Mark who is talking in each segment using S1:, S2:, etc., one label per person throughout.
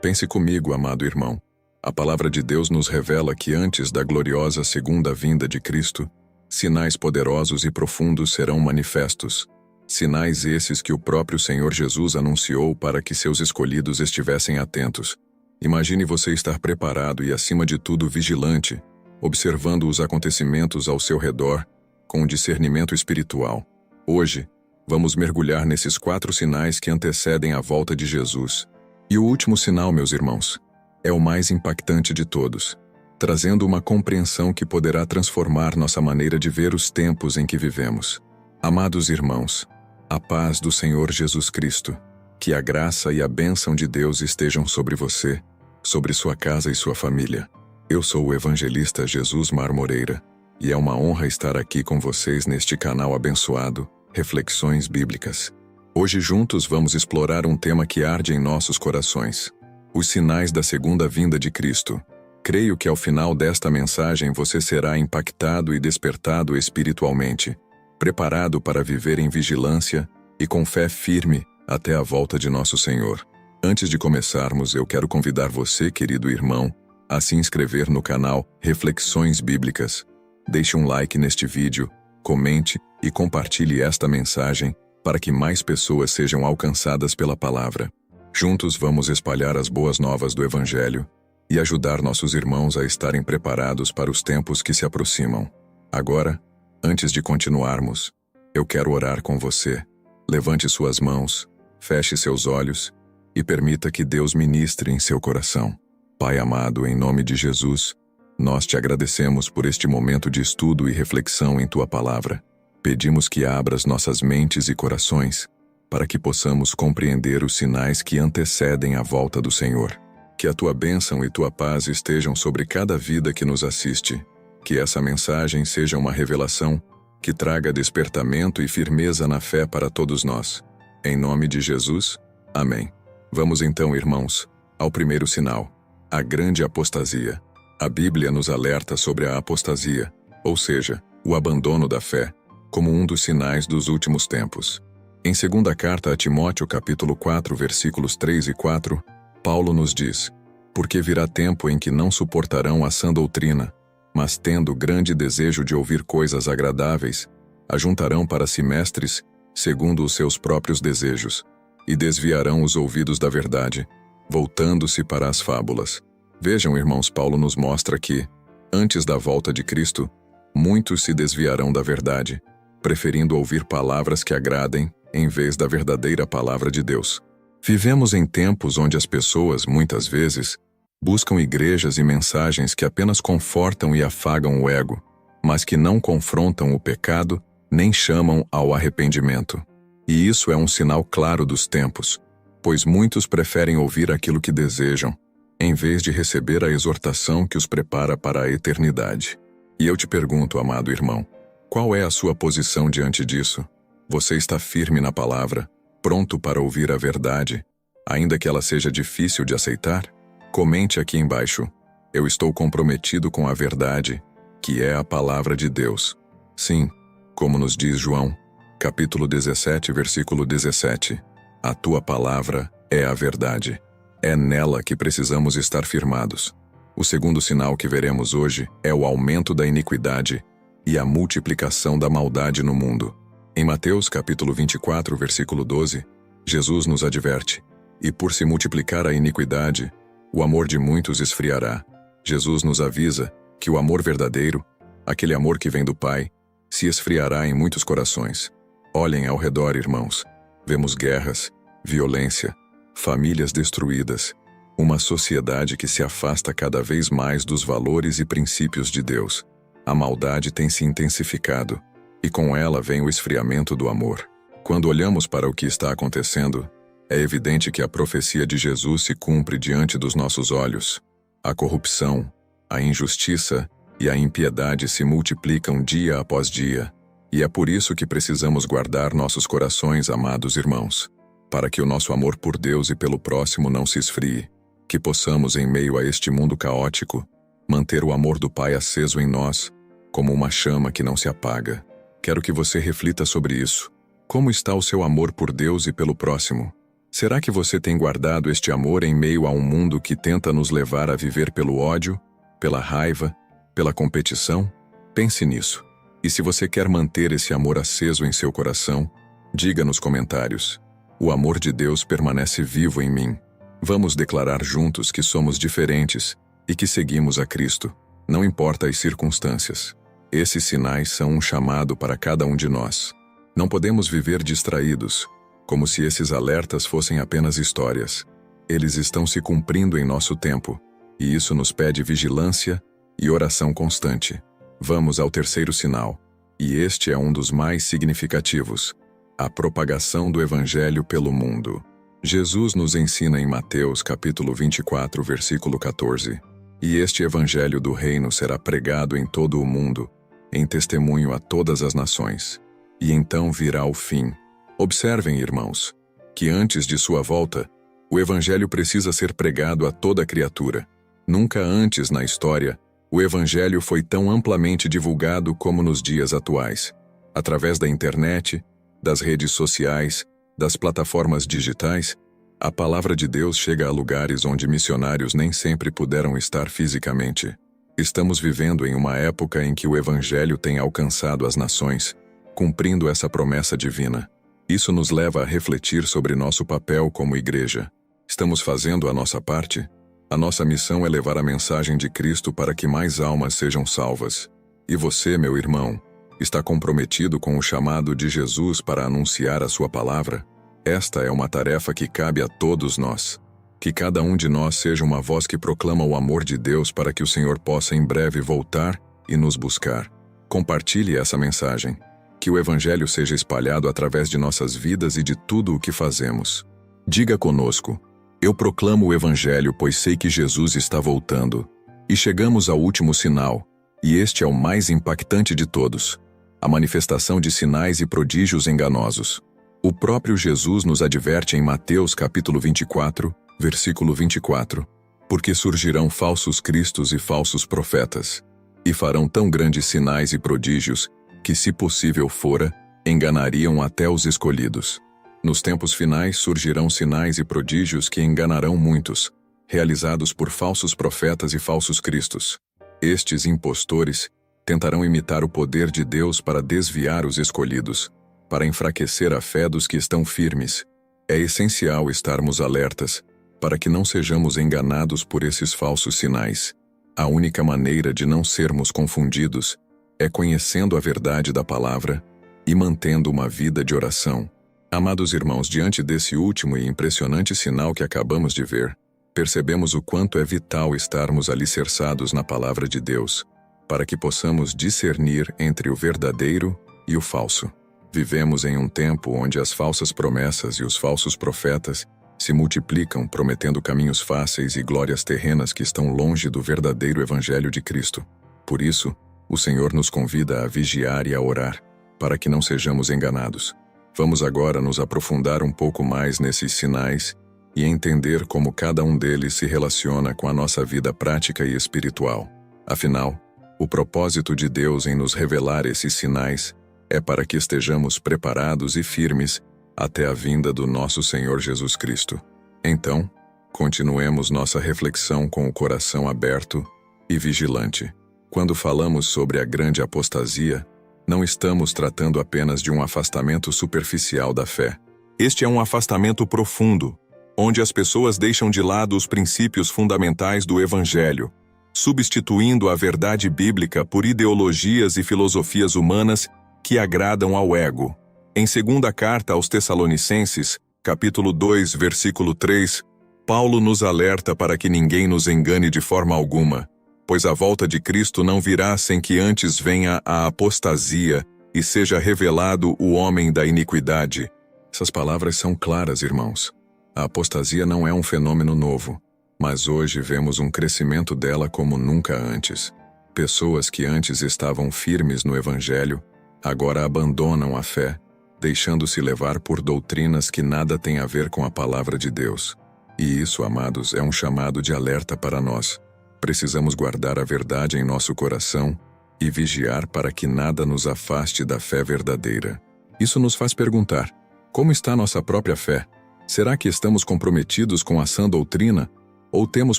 S1: Pense comigo, amado irmão. A palavra de Deus nos revela que antes da gloriosa segunda vinda de Cristo, sinais poderosos e profundos serão manifestos. Sinais esses que o próprio Senhor Jesus anunciou para que seus escolhidos estivessem atentos. Imagine você estar preparado e, acima de tudo, vigilante, observando os acontecimentos ao seu redor com um discernimento espiritual. Hoje, vamos mergulhar nesses 4 sinais que antecedem a volta de Jesus. E o último sinal, meus irmãos, é o mais impactante de todos, trazendo uma compreensão que poderá transformar nossa maneira de ver os tempos em que vivemos. Amados irmãos, a paz do Senhor Jesus Cristo, que a graça e a bênção de Deus estejam sobre você, sobre sua casa e sua família. Eu sou o evangelista Jesus Mar Moreira, e é uma honra estar aqui com vocês neste canal abençoado, Reflexões Bíblicas. Hoje juntos vamos explorar um tema que arde em nossos corações: os sinais da segunda vinda de Cristo. Creio que ao final desta mensagem você será impactado e despertado espiritualmente, preparado para viver em vigilância e com fé firme até a volta de nosso Senhor. Antes de começarmos, eu quero convidar você, querido irmão, a se inscrever no canal Reflexões Bíblicas. Deixe um like neste vídeo, comente e compartilhe esta mensagem para que mais pessoas sejam alcançadas pela palavra. Juntos vamos espalhar as boas novas do Evangelho e ajudar nossos irmãos a estarem preparados para os tempos que se aproximam. Agora, antes de continuarmos, eu quero orar com você. Levante suas mãos, feche seus olhos e permita que Deus ministre em seu coração. Pai amado, em nome de Jesus, nós te agradecemos por este momento de estudo e reflexão em tua palavra. Pedimos que abras nossas mentes e corações para que possamos compreender os sinais que antecedem a volta do Senhor. Que a tua bênção e tua paz estejam sobre cada vida que nos assiste. Que essa mensagem seja uma revelação que traga despertamento e firmeza na fé para todos nós. Em nome de Jesus, amém. Vamos então, irmãos, ao primeiro sinal: a grande apostasia. A Bíblia nos alerta sobre a apostasia, ou seja, o abandono da fé, como um dos sinais dos últimos tempos. Em segunda carta a Timóteo, capítulo 4, versículos 3 e 4, Paulo nos diz: porque virá tempo em que não suportarão a sã doutrina, mas tendo grande desejo de ouvir coisas agradáveis, ajuntarão para si mestres, segundo os seus próprios desejos, e desviarão os ouvidos da verdade, voltando-se para as fábulas. Vejam, irmãos, Paulo nos mostra que, antes da volta de Cristo, muitos se desviarão da verdade, preferindo ouvir palavras que agradem, em vez da verdadeira palavra de Deus. Vivemos em tempos onde as pessoas, muitas vezes, buscam igrejas e mensagens que apenas confortam e afagam o ego, mas que não confrontam o pecado nem chamam ao arrependimento. E isso é um sinal claro dos tempos, pois muitos preferem ouvir aquilo que desejam, em vez de receber a exortação que os prepara para a eternidade. E eu te pergunto, amado irmão, qual é a sua posição diante disso? Você está firme na palavra, pronto para ouvir a verdade, ainda que ela seja difícil de aceitar? Comente aqui embaixo: eu estou comprometido com a verdade, que é a palavra de Deus. Sim, como nos diz João, capítulo 17, versículo 17, a tua palavra é a verdade. É nela que precisamos estar firmados. O segundo sinal que veremos hoje é o aumento da iniquidade e a multiplicação da maldade no mundo. Em Mateus capítulo 24, versículo 12, Jesus nos adverte: e por se multiplicar a iniquidade, o amor de muitos esfriará. Jesus nos avisa que o amor verdadeiro, aquele amor que vem do Pai, se esfriará em muitos corações. Olhem ao redor, irmãos. Vemos guerras, violência, famílias destruídas, uma sociedade que se afasta cada vez mais dos valores e princípios de Deus. A maldade tem se intensificado, e com ela vem o esfriamento do amor. Quando olhamos para o que está acontecendo, é evidente que a profecia de Jesus se cumpre diante dos nossos olhos. A corrupção, a injustiça e a impiedade se multiplicam dia após dia, e é por isso que precisamos guardar nossos corações, amados irmãos, para que o nosso amor por Deus e pelo próximo não se esfrie, que possamos, em meio a este mundo caótico, manter o amor do Pai aceso em nós, como uma chama que não se apaga. Quero que você reflita sobre isso. Como está o seu amor por Deus e pelo próximo? Será que você tem guardado este amor em meio a um mundo que tenta nos levar a viver pelo ódio, pela raiva, pela competição? Pense nisso. E se você quer manter esse amor aceso em seu coração, diga nos comentários: o amor de Deus permanece vivo em mim. Vamos declarar juntos que somos diferentes e que seguimos a Cristo, não importa as circunstâncias. Esses sinais são um chamado para cada um de nós. Não podemos viver distraídos, como se esses alertas fossem apenas histórias. Eles estão se cumprindo em nosso tempo, e isso nos pede vigilância e oração constante. Vamos ao terceiro sinal, e este é um dos mais significativos: a propagação do Evangelho pelo mundo. Jesus nos ensina em Mateus capítulo 24, versículo 14: "E este Evangelho do reino será pregado em todo o mundo, em testemunho a todas as nações. E então virá o fim." Observem, irmãos, que antes de sua volta, o Evangelho precisa ser pregado a toda criatura. Nunca antes na história, o Evangelho foi tão amplamente divulgado como nos dias atuais. Através da internet, das redes sociais, das plataformas digitais, a palavra de Deus chega a lugares onde missionários nem sempre puderam estar fisicamente. Estamos vivendo em uma época em que o Evangelho tem alcançado as nações, cumprindo essa promessa divina. Isso nos leva a refletir sobre nosso papel como igreja. Estamos fazendo a nossa parte? A nossa missão é levar a mensagem de Cristo para que mais almas sejam salvas. E você, meu irmão, está comprometido com o chamado de Jesus para anunciar a sua palavra? Esta é uma tarefa que cabe a todos nós. Que cada um de nós seja uma voz que proclama o amor de Deus para que o Senhor possa em breve voltar e nos buscar. Compartilhe essa mensagem. Que o Evangelho seja espalhado através de nossas vidas e de tudo o que fazemos. Diga conosco: eu proclamo o Evangelho, pois sei que Jesus está voltando. E chegamos ao último sinal, e este é o mais impactante de todos: a manifestação de sinais e prodígios enganosos. O próprio Jesus nos adverte em Mateus capítulo 24, versículo 24: "Porque surgirão falsos cristos e falsos profetas, e farão tão grandes sinais e prodígios, que, se possível fora, enganariam até os escolhidos." Nos tempos finais surgirão sinais e prodígios que enganarão muitos, realizados por falsos profetas e falsos cristos. Estes impostores tentarão imitar o poder de Deus para desviar os escolhidos, para enfraquecer a fé dos que estão firmes. É essencial estarmos alertas, para que não sejamos enganados por esses falsos sinais. A única maneira de não sermos confundidos é conhecendo a verdade da palavra e mantendo uma vida de oração. Amados irmãos, diante desse último e impressionante sinal que acabamos de ver, percebemos o quanto é vital estarmos alicerçados na palavra de Deus, para que possamos discernir entre o verdadeiro e o falso. Vivemos em um tempo onde as falsas promessas e os falsos profetas se multiplicam, prometendo caminhos fáceis e glórias terrenas que estão longe do verdadeiro Evangelho de Cristo. Por isso, o Senhor nos convida a vigiar e a orar, para que não sejamos enganados. Vamos agora nos aprofundar um pouco mais nesses sinais e entender como cada um deles se relaciona com a nossa vida prática e espiritual. Afinal, o propósito de Deus em nos revelar esses sinais é para que estejamos preparados e firmes até a vinda do nosso Senhor Jesus Cristo. Então, continuemos nossa reflexão com o coração aberto e vigilante. Quando falamos sobre a grande apostasia, não estamos tratando apenas de um afastamento superficial da fé. Este é um afastamento profundo, onde as pessoas deixam de lado os princípios fundamentais do Evangelho, substituindo a verdade bíblica por ideologias e filosofias humanas que agradam ao ego. Em segunda carta aos Tessalonicenses, capítulo 2, versículo 3, Paulo nos alerta para que ninguém nos engane de forma alguma, pois a volta de Cristo não virá sem que antes venha a apostasia e seja revelado o homem da iniquidade. Essas palavras são claras, irmãos. A apostasia não é um fenômeno novo, mas hoje vemos um crescimento dela como nunca antes. Pessoas que antes estavam firmes no Evangelho, agora abandonam a fé, deixando-se levar por doutrinas que nada têm a ver com a palavra de Deus. E isso, amados, é um chamado de alerta para nós. Precisamos guardar a verdade em nosso coração e vigiar para que nada nos afaste da fé verdadeira. Isso nos faz perguntar: como está nossa própria fé? Será que estamos comprometidos com a sã doutrina? Ou temos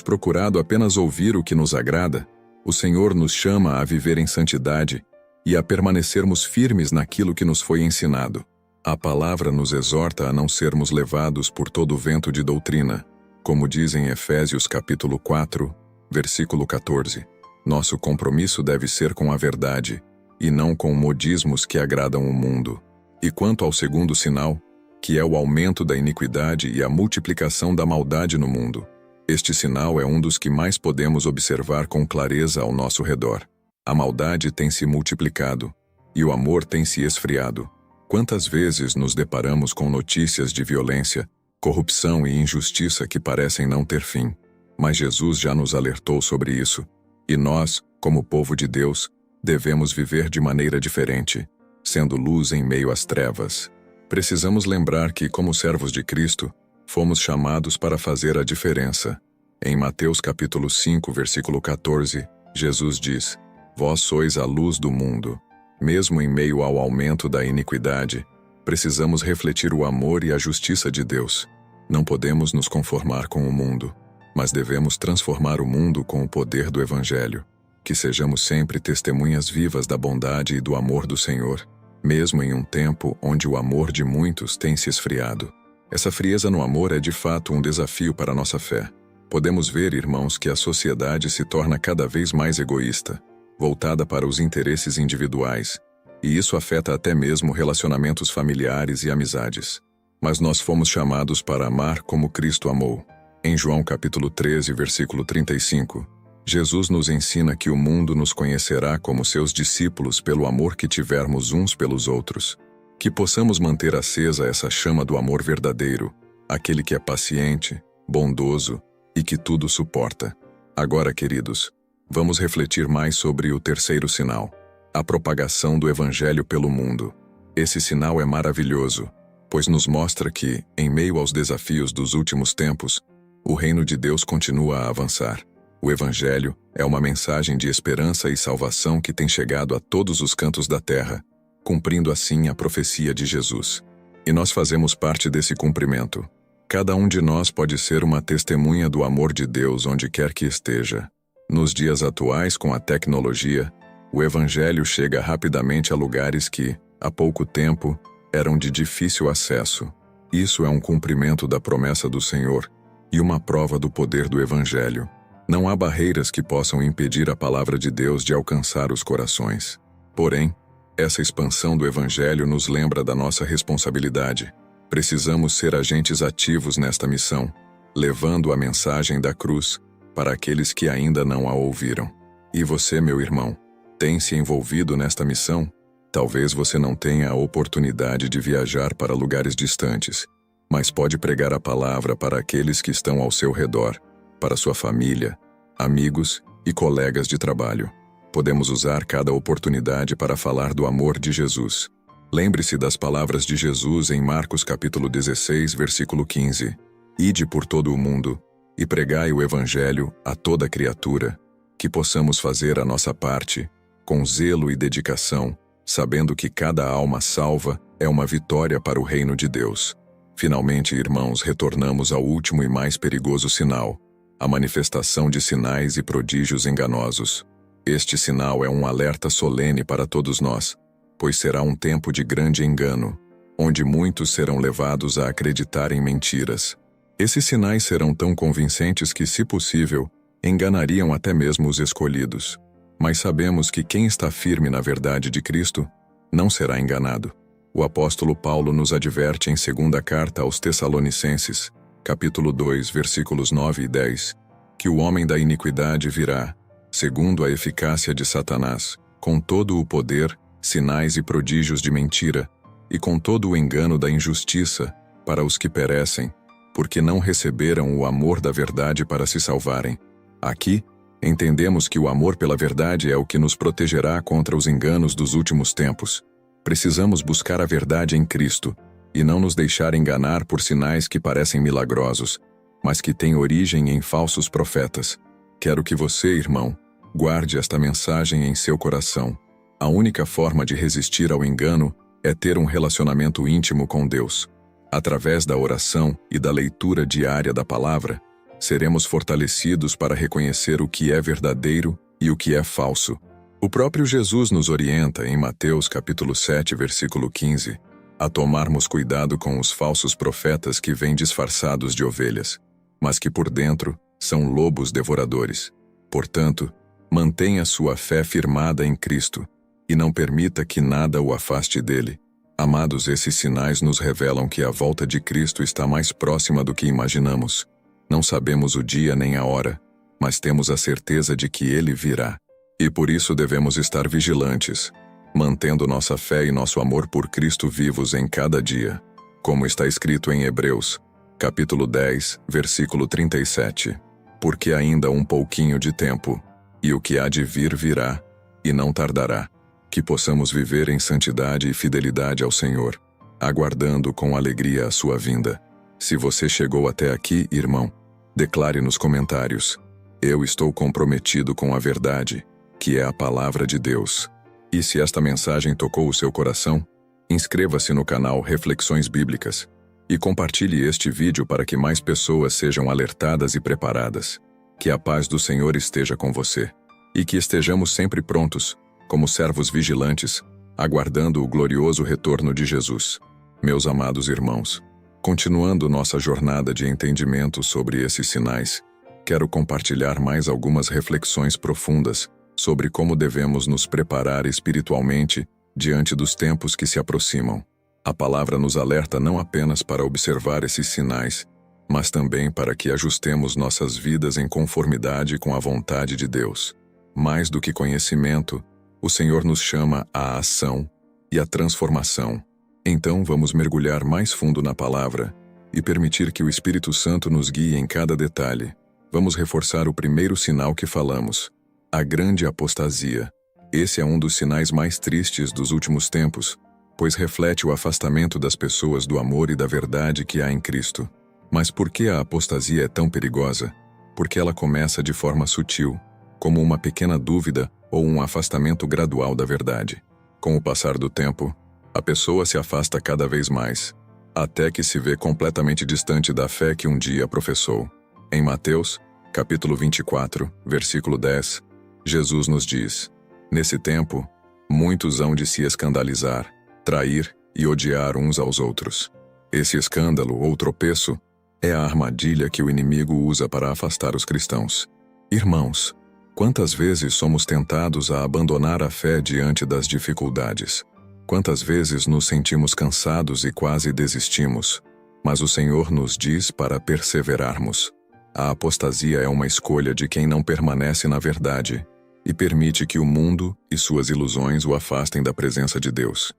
S1: procurado apenas ouvir o que nos agrada? O Senhor nos chama a viver em santidade e a permanecermos firmes naquilo que nos foi ensinado. A palavra nos exorta a não sermos levados por todo o vento de doutrina, como diz em Efésios capítulo 4, versículo 14. Nosso compromisso deve ser com a verdade, e não com modismos que agradam o mundo. E quanto ao segundo sinal, que é o aumento da iniquidade e a multiplicação da maldade no mundo, este sinal é um dos que mais podemos observar com clareza ao nosso redor. A maldade tem se multiplicado, e o amor tem se esfriado. Quantas vezes nos deparamos com notícias de violência, corrupção e injustiça que parecem não ter fim? Mas Jesus já nos alertou sobre isso, e nós, como povo de Deus, devemos viver de maneira diferente, sendo luz em meio às trevas. Precisamos lembrar que, como servos de Cristo, fomos chamados para fazer a diferença. Em Mateus capítulo 5, versículo 14, Jesus diz: Vós sois a luz do mundo. Mesmo em meio ao aumento da iniquidade, precisamos refletir o amor e a justiça de Deus. Não podemos nos conformar com o mundo, mas devemos transformar o mundo com o poder do Evangelho. Que sejamos sempre testemunhas vivas da bondade e do amor do Senhor, mesmo em um tempo onde o amor de muitos tem se esfriado. Essa frieza no amor é de fato um desafio para a nossa fé. Podemos ver, irmãos, que a sociedade se torna cada vez mais egoísta, voltada para os interesses individuais, e isso afeta até mesmo relacionamentos familiares e amizades. Mas nós fomos chamados para amar como Cristo amou. Em João capítulo 13, versículo 35, Jesus nos ensina que o mundo nos conhecerá como seus discípulos pelo amor que tivermos uns pelos outros. Que possamos manter acesa essa chama do amor verdadeiro, aquele que é paciente, bondoso e que tudo suporta. Agora, queridos, vamos refletir mais sobre o terceiro sinal, a propagação do Evangelho pelo mundo. Esse sinal é maravilhoso, pois nos mostra que, em meio aos desafios dos últimos tempos, o reino de Deus continua a avançar. O Evangelho é uma mensagem de esperança e salvação que tem chegado a todos os cantos da terra, cumprindo assim a profecia de Jesus. E nós fazemos parte desse cumprimento. Cada um de nós pode ser uma testemunha do amor de Deus onde quer que esteja. Nos dias atuais, com a tecnologia, o Evangelho chega rapidamente a lugares que, há pouco tempo, eram de difícil acesso. Isso é um cumprimento da promessa do Senhor e uma prova do poder do Evangelho. Não há barreiras que possam impedir a palavra de Deus de alcançar os corações. Porém, essa expansão do Evangelho nos lembra da nossa responsabilidade. Precisamos ser agentes ativos nesta missão, levando a mensagem da cruz para aqueles que ainda não a ouviram. E você, meu irmão, tem se envolvido nesta missão? Talvez você não tenha a oportunidade de viajar para lugares distantes, mas pode pregar a palavra para aqueles que estão ao seu redor, para sua família, amigos e colegas de trabalho. Podemos usar cada oportunidade para falar do amor de Jesus. Lembre-se das palavras de Jesus em Marcos capítulo 16, versículo 15. Ide por todo o mundo e pregai o Evangelho a toda criatura, que possamos fazer a nossa parte, com zelo e dedicação, sabendo que cada alma salva é uma vitória para o reino de Deus. Finalmente, irmãos, retornamos ao último e mais perigoso sinal, a manifestação de sinais e prodígios enganosos. Este sinal é um alerta solene para todos nós, pois será um tempo de grande engano, onde muitos serão levados a acreditar em mentiras. Esses sinais serão tão convincentes que, se possível, enganariam até mesmo os escolhidos. Mas sabemos que quem está firme na verdade de Cristo não será enganado. O apóstolo Paulo nos adverte em 2ª carta aos Tessalonicenses, capítulo 2, versículos 9 e 10, que o homem da iniquidade virá, segundo a eficácia de Satanás, com todo o poder, sinais e prodígios de mentira, e com todo o engano da injustiça, para os que perecem, porque não receberam o amor da verdade para se salvarem. Aqui, entendemos que o amor pela verdade é o que nos protegerá contra os enganos dos últimos tempos. Precisamos buscar a verdade em Cristo, e não nos deixar enganar por sinais que parecem milagrosos, mas que têm origem em falsos profetas. Quero que você, irmão, guarde esta mensagem em seu coração. A única forma de resistir ao engano é ter um relacionamento íntimo com Deus. Através da oração e da leitura diária da palavra, seremos fortalecidos para reconhecer o que é verdadeiro e o que é falso. O próprio Jesus nos orienta em Mateus capítulo 7, versículo 15, a tomarmos cuidado com os falsos profetas que vêm disfarçados de ovelhas, mas que por dentro são lobos devoradores. Portanto, mantenha sua fé firmada em Cristo e não permita que nada o afaste dele. Amados, esses sinais nos revelam que a volta de Cristo está mais próxima do que imaginamos. Não sabemos o dia nem a hora, mas temos a certeza de que ele virá. E por isso devemos estar vigilantes, mantendo nossa fé e nosso amor por Cristo vivos em cada dia, como está escrito em Hebreus, capítulo 10, versículo 37. Porque ainda um pouquinho de tempo, e o que há de vir virá, e não tardará. Que possamos viver em santidade e fidelidade ao Senhor, aguardando com alegria a sua vinda. Se você chegou até aqui, irmão, declare nos comentários: eu estou comprometido com a verdade, que é a palavra de Deus. E se esta mensagem tocou o seu coração, inscreva-se no canal Reflexões Bíblicas e compartilhe este vídeo para que mais pessoas sejam alertadas e preparadas. Que a paz do Senhor esteja com você e que estejamos sempre prontos, como servos vigilantes, aguardando o glorioso retorno de Jesus. Meus amados irmãos, continuando nossa jornada de entendimento sobre esses sinais, quero compartilhar mais algumas reflexões profundas sobre como devemos nos preparar espiritualmente diante dos tempos que se aproximam. A palavra nos alerta não apenas para observar esses sinais, mas também para que ajustemos nossas vidas em conformidade com a vontade de Deus. Mais do que conhecimento, o Senhor nos chama à ação e à transformação. Então vamos mergulhar mais fundo na palavra e permitir que o Espírito Santo nos guie em cada detalhe. Vamos reforçar o primeiro sinal que falamos: a grande apostasia. Esse é um dos sinais mais tristes dos últimos tempos, pois reflete o afastamento das pessoas do amor e da verdade que há em Cristo. Mas por que a apostasia é tão perigosa? Porque ela começa de forma sutil, como uma pequena dúvida ou um afastamento gradual da verdade. Com o passar do tempo, a pessoa se afasta cada vez mais, até que se vê completamente distante da fé que um dia professou. Em Mateus, capítulo 24, versículo 10, Jesus nos diz: nesse tempo, muitos hão de se escandalizar, trair e odiar uns aos outros. Esse escândalo ou tropeço é a armadilha que o inimigo usa para afastar os cristãos. Irmãos, quantas vezes somos tentados a abandonar a fé diante das dificuldades? Quantas vezes nos sentimos cansados e quase desistimos? Mas o Senhor nos diz para perseverarmos. A apostasia é uma escolha de quem não permanece na verdade e permite que o mundo e suas ilusões o afastem da presença de Deus.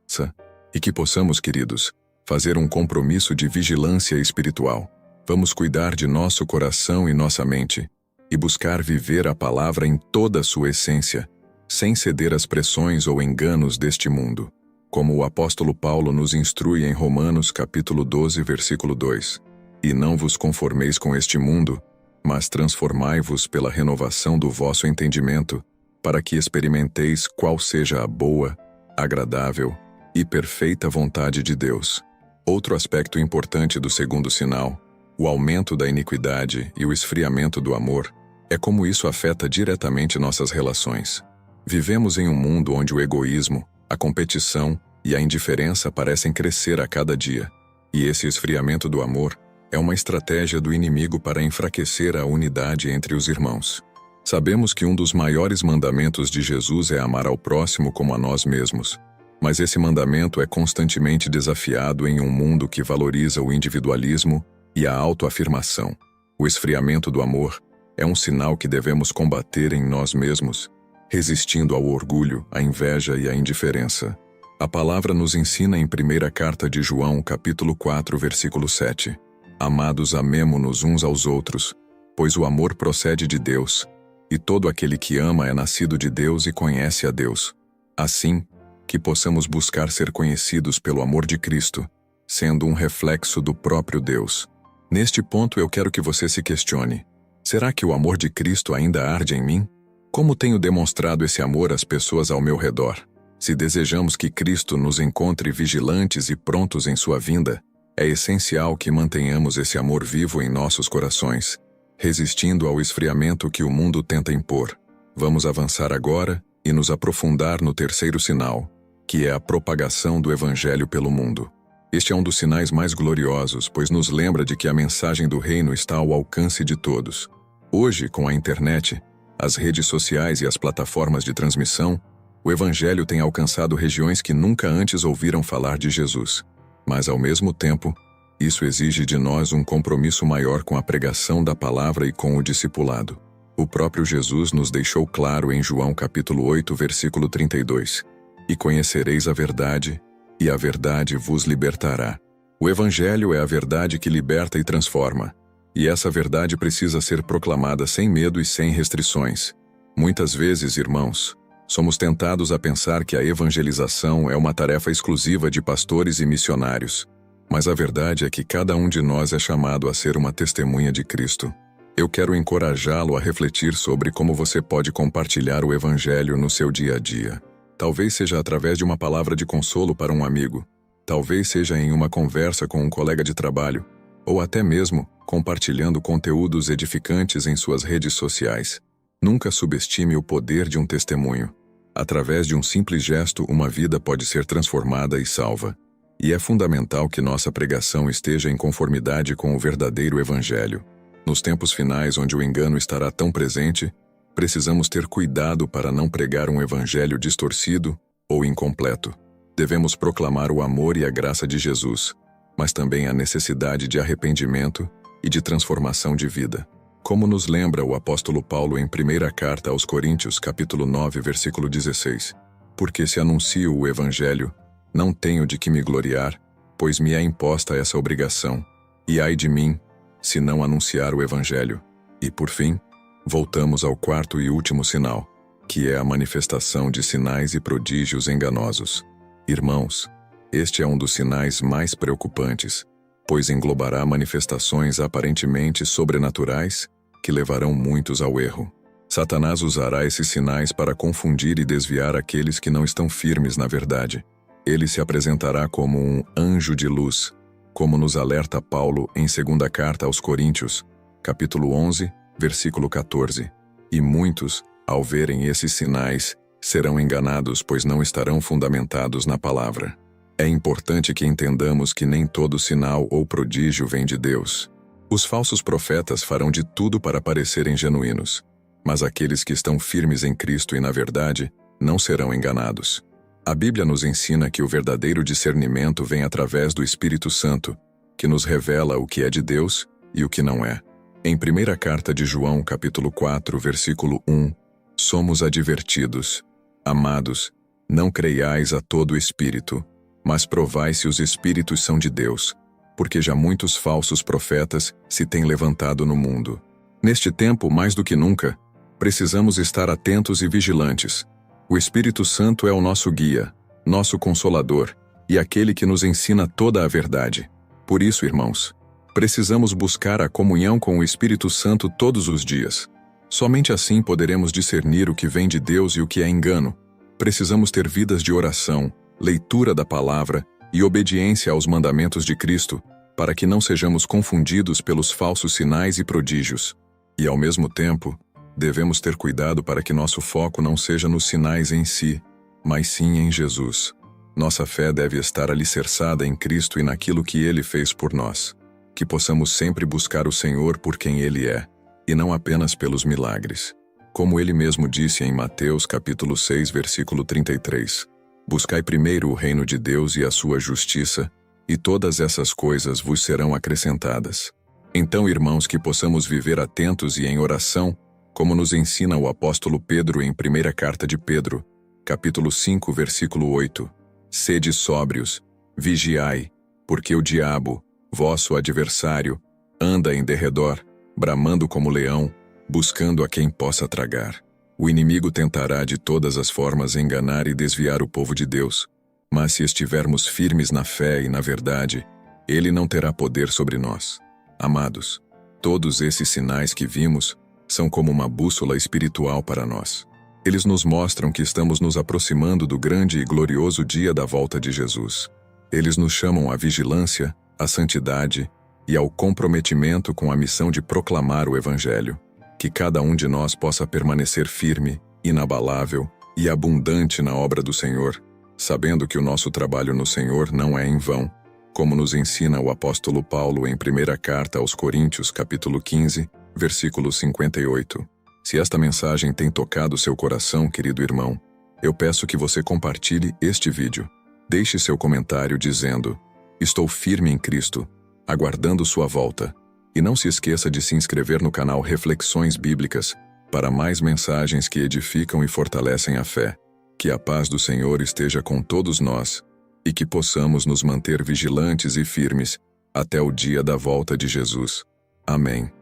S1: E que possamos, queridos, fazer um compromisso de vigilância espiritual. Vamos cuidar de nosso coração e nossa mente e buscar viver a palavra em toda a sua essência, sem ceder às pressões ou enganos deste mundo. Como o apóstolo Paulo nos instrui em Romanos capítulo 12, versículo 2. E não vos conformeis com este mundo, mas transformai-vos pela renovação do vosso entendimento, para que experimenteis qual seja a boa, agradável e perfeita vontade de Deus. Outro aspecto importante do segundo sinal, o aumento da iniquidade e o esfriamento do amor, é como isso afeta diretamente nossas relações. Vivemos em um mundo onde o egoísmo, a competição e a indiferença parecem crescer a cada dia. E esse esfriamento do amor é uma estratégia do inimigo para enfraquecer a unidade entre os irmãos. Sabemos que um dos maiores mandamentos de Jesus é amar ao próximo como a nós mesmos. Mas esse mandamento é constantemente desafiado em um mundo que valoriza o individualismo e a autoafirmação. O esfriamento do amor é um sinal que devemos combater em nós mesmos, resistindo ao orgulho, à inveja e à indiferença. A palavra nos ensina em 1ª carta de João, capítulo 4, versículo 7. Amados, amemo-nos uns aos outros, pois o amor procede de Deus, e todo aquele que ama é nascido de Deus e conhece a Deus. Assim, que possamos buscar ser conhecidos pelo amor de Cristo, sendo um reflexo do próprio Deus. Neste ponto eu quero que você se questione: será que o amor de Cristo ainda arde em mim? Como tenho demonstrado esse amor às pessoas ao meu redor? Se desejamos que Cristo nos encontre vigilantes e prontos em sua vinda, É essencial que mantenhamos esse amor vivo em nossos corações, resistindo ao esfriamento que o mundo tenta impor. Vamos avançar agora e nos aprofundar no terceiro sinal, que é a propagação do Evangelho pelo mundo. Este é um dos sinais mais gloriosos, pois nos lembra de que a mensagem do reino está ao alcance de todos. Hoje, com a internet, as redes sociais e as plataformas de transmissão, o Evangelho tem alcançado regiões que nunca antes ouviram falar de Jesus. Mas, ao mesmo tempo, isso exige de nós um compromisso maior com a pregação da palavra e com o discipulado. O próprio Jesus nos deixou claro em João capítulo 8, versículo 32. E conhecereis a verdade, e a verdade vos libertará. O Evangelho é a verdade que liberta e transforma. E essa verdade precisa ser proclamada sem medo e sem restrições. Muitas vezes, irmãos, somos tentados a pensar que a evangelização é uma tarefa exclusiva de pastores e missionários. Mas a verdade é que cada um de nós é chamado a ser uma testemunha de Cristo. Eu quero encorajá-lo a refletir sobre como você pode compartilhar o Evangelho no seu dia a dia. Talvez seja através de uma palavra de consolo para um amigo, talvez seja em uma conversa com um colega de trabalho, ou até mesmo compartilhando conteúdos edificantes em suas redes sociais. Nunca subestime o poder de um testemunho. Através de um simples gesto, uma vida pode ser transformada e salva. E é fundamental que nossa pregação esteja em conformidade com o verdadeiro Evangelho. Nos tempos finais, onde o engano estará tão presente, precisamos ter cuidado para não pregar um evangelho distorcido ou incompleto. Devemos proclamar o amor e a graça de Jesus, mas também a necessidade de arrependimento e de transformação de vida. Como nos lembra o apóstolo Paulo em 1ª carta aos Coríntios, capítulo 9, versículo 16. Porque se anuncio o evangelho, não tenho de que me gloriar, pois me é imposta essa obrigação. E ai de mim, se não anunciar o evangelho. E por fim, voltamos ao quarto e último sinal, que é a manifestação de sinais e prodígios enganosos. Irmãos, este é um dos sinais mais preocupantes, pois englobará manifestações aparentemente sobrenaturais que levarão muitos ao erro. Satanás usará esses sinais para confundir e desviar aqueles que não estão firmes na verdade. Ele se apresentará como um anjo de luz, como nos alerta Paulo em 2ª carta aos Coríntios, capítulo 11, versículo 14. E muitos, ao verem esses sinais, serão enganados, pois não estarão fundamentados na palavra. É importante que entendamos que nem todo sinal ou prodígio vem de Deus. Os falsos profetas farão de tudo para parecerem genuínos, mas aqueles que estão firmes em Cristo e na verdade não serão enganados. A Bíblia nos ensina que o verdadeiro discernimento vem através do Espírito Santo, que nos revela o que é de Deus e o que não é. Em 1ª carta de João, capítulo 4, versículo 1, somos advertidos: amados, não creiais a todo espírito, mas provai se os espíritos são de Deus, porque já muitos falsos profetas se têm levantado no mundo. Neste tempo, mais do que nunca, precisamos estar atentos e vigilantes. O Espírito Santo é o nosso guia, nosso consolador e aquele que nos ensina toda a verdade. Por isso, irmãos, precisamos buscar a comunhão com o Espírito Santo todos os dias. Somente assim poderemos discernir o que vem de Deus e o que é engano. Precisamos ter vidas de oração, leitura da palavra e obediência aos mandamentos de Cristo, para que não sejamos confundidos pelos falsos sinais e prodígios. E, ao mesmo tempo, devemos ter cuidado para que nosso foco não seja nos sinais em si, mas sim em Jesus. Nossa fé deve estar alicerçada em Cristo e naquilo que Ele fez por nós. Que possamos sempre buscar o Senhor por quem Ele é, e não apenas pelos milagres. Como Ele mesmo disse em Mateus capítulo 6, versículo 33, buscai primeiro o reino de Deus e a sua justiça, e todas essas coisas vos serão acrescentadas. Então, irmãos, que possamos viver atentos e em oração, como nos ensina o apóstolo Pedro em 1ª carta de Pedro, capítulo 5, versículo 8. Sede sóbrios, vigiai, porque o diabo, vosso adversário, anda em derredor, bramando como leão, buscando a quem possa tragar. O inimigo tentará de todas as formas enganar e desviar o povo de Deus, mas se estivermos firmes na fé e na verdade, ele não terá poder sobre nós. Amados, todos esses sinais que vimos são como uma bússola espiritual para nós. Eles nos mostram que estamos nos aproximando do grande e glorioso dia da volta de Jesus. Eles nos chamam à vigilância, à santidade e ao comprometimento com a missão de proclamar o Evangelho. Que cada um de nós possa permanecer firme, inabalável e abundante na obra do Senhor, sabendo que o nosso trabalho no Senhor não é em vão, como nos ensina o apóstolo Paulo em 1ª carta aos Coríntios, capítulo 15, versículo 58. Se esta mensagem tem tocado seu coração, querido irmão, eu peço que você compartilhe este vídeo. Deixe seu comentário dizendo: "Estou firme em Cristo, aguardando sua volta." E não se esqueça de se inscrever no canal Reflexões Bíblicas para mais mensagens que edificam e fortalecem a fé. Que a paz do Senhor esteja com todos nós e que possamos nos manter vigilantes e firmes até o dia da volta de Jesus. Amém.